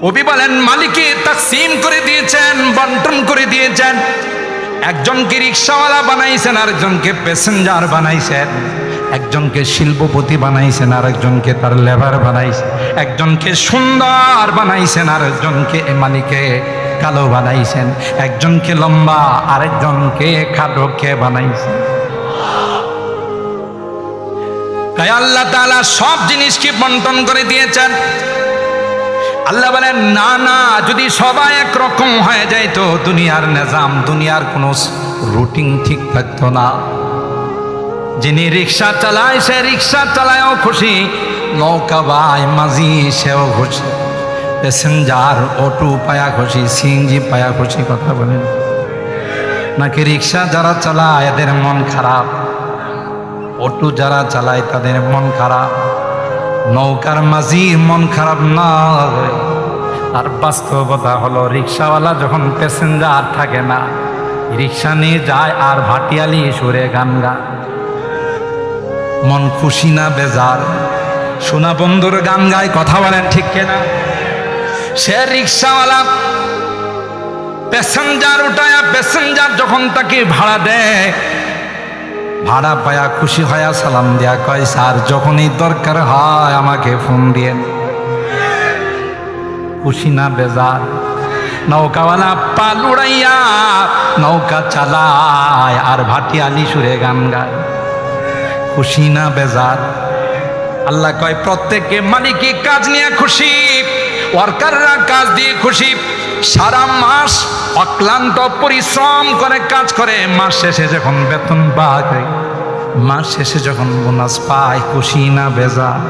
কবি বলেন মালিকে তাকসিম করে দিয়েছেন, বন্টন করে দিয়েছেন। একজনকে রিক্সাওয়ালা বানাইছেন, আরেকজনকে প্যাসেঞ্জার বানাইছেন। একজনকে শিল্পপতি বানাইছেন, আরেকজনকে তার লেবার বানাইছেন। একজনকে সুন্দর বানাইছেন, আরেকজনকে মালিকে কালো বানাইছেন। একজনকে লম্বা, আরেকজনকে খাটোকে বানাইছেন। তাই আল্লাহ তাআলা সব জিনিসকে বন্টন করে দিয়েছেন। আল্লাহ বলেন না না, যদি সবাই একরকম হয়ে যায় তো দুনিয়ার নিজাম, দুনিয়ার কোনো রুটিন ঠিক থাকতো না। যিনি রিক্সা চালায় সে রিক্সা চালায়ও খুশি, নৌকা বাই মাঝি সেও খুশি, প্যাসেঞ্জার অটো পায়া খুশি, সিএনজি পায়া খুশি। কথা বলেন নাকি রিক্সা যারা চালায় এদের মন খারাপ, অটো যারা চালায় তাদের মন খারাপ, নৌকার মাঝির মন খারাপ না। আর বাস্তবতা হলো রিক্সাওয়ালা যখন প্যাসেঞ্জার থাকে না, রিক্সা নিয়ে যায় আর ভাটিয়ালি সুরে গান গায়, মন খুশি না বেজার। সোনা বন্ধুর গান গায়, কথা বলেন ঠিক কিনা? সে রিক্সাওয়ালা প্যাসেঞ্জার উঠায়া, প্যাসেঞ্জার যখন তাকে ভাড়া দেয়, ভাড়া পায়া খুশি হয়া সালাম দেয়া কয় স্যার যখনই দরকার হয় আমাকে ফোন দিয়েন। খুশি না বেজার? নৌকাওয়ালা পাল উড়াইয়া নৌকা চালায় আর ভাটিয়ালি সুরে গান গায়, খুশি না বেজার? আল্লাহ কয় প্রত্যেককে মালিকি কাজ নিয়ে খুশি, ওয়ার্কাররা কাজ দিয়ে খুশি। সারা মাস অক্লান্ত পরিশ্রম করে কাজ করে, মাস শেষে যখন বেতন পায়, মাস শেষে যখন বোনাস পায়, খুশি না বেজার?